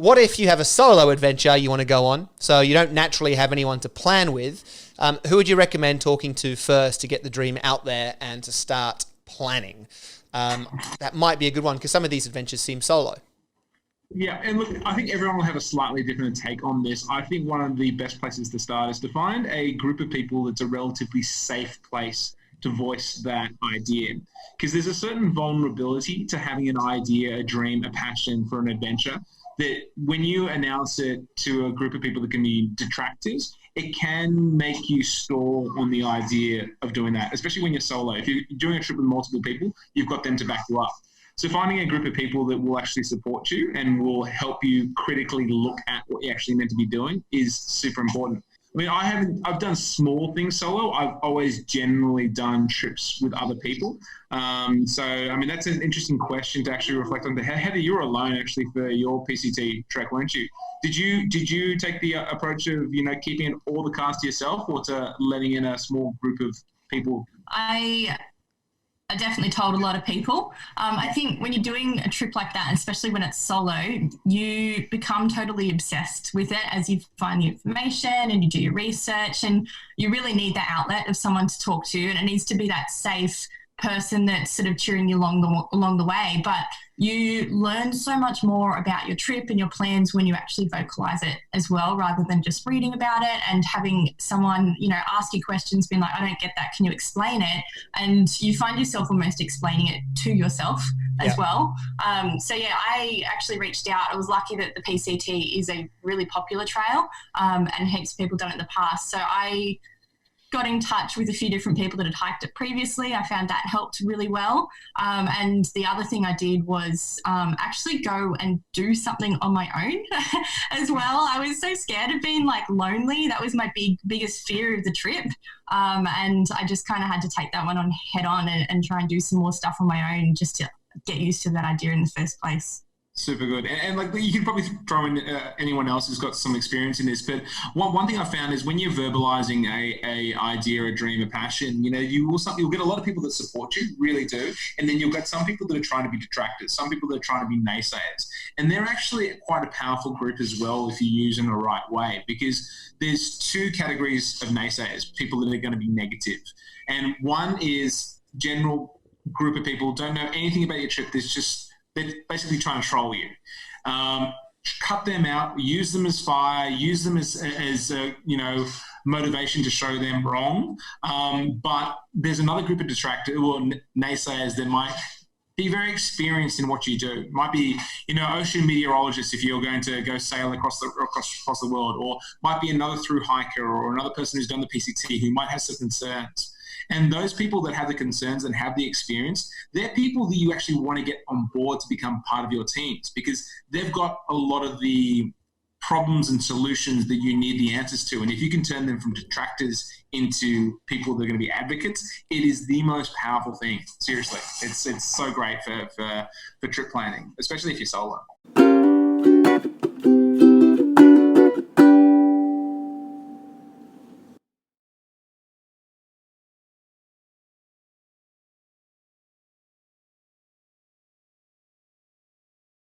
what if you have a solo adventure you want to go on, so you don't naturally have anyone to plan with? Who would you recommend talking to first to get the dream out there and to start planning? That might be a good one because some of these adventures seem solo. Yeah, and look, I think everyone will have a slightly different take on this. I think one of the best places to start is to find a group of people that's a relatively safe place to voice that idea. Because there's a certain vulnerability to having an idea, a dream, a passion for an adventure that when you announce it to a group of people that can be detractors, it can make you stall on the idea of doing that, especially when you're solo. If you're doing a trip with multiple people, you've got them to back you up. So finding a group of people that will actually support you and will help you critically look at what you're actually meant to be doing is super important. I mean, I've done small things solo. I've always generally done trips with other people. So, I mean, that's an interesting question to actually reflect on. Heather, you were alone actually for your PCT trek, weren't you? Did you take the approach of, keeping all the cast to yourself or to letting in a small group of people? I definitely told a lot of people. I think when you're doing a trip like that, especially when it's solo, you become totally obsessed with it as you find the information and you do your research, and you really need that outlet of someone to talk to, and it needs to be that safe person that's sort of cheering you along the way. But you learn so much more about your trip and your plans when you actually vocalize it as well, rather than just reading about it and having someone, ask you questions, being like, I don't get that, can you explain it? And you find yourself almost explaining it to yourself as well. I actually reached out. I was lucky that the PCT is a really popular trail, and heaps of people done it in the past. So I got in touch with a few different people that had hiked it previously. I found that helped really well. And the other thing I did was actually go and do something on my own as well. I was so scared of being lonely. That was my biggest fear of the trip. And I just kind of had to take that one on head on and try and do some more stuff on my own just to get used to that idea in the first place. Super good. And you can probably throw in anyone else who's got some experience in this, but one thing I found is when you're verbalizing a idea, a dream, a passion, you'll get a lot of people that support you, really do, and then you'll get some people that are trying to be detractors, some people that are trying to be naysayers, and they're actually quite a powerful group as well if you use them the right way, because there's two categories of naysayers, people that are going to be negative, and one is general group of people don't know anything about your trip. They're basically trying to troll you. Cut them out, use them as fire, use them as motivation to show them wrong. But there's another group of naysayers that might be very experienced in what you do. Might be, ocean meteorologists if you're going to go sail across the world, or might be another through hiker or another person who's done the PCT who might have some concerns. And those people that have the concerns and have the experience, they're people that you actually want to get on board to become part of your teams, because they've got a lot of the problems and solutions that you need the answers to. And if you can turn them from detractors into people that are going to be advocates, it is the most powerful thing. Seriously, it's so great for trip planning, especially if you're solo.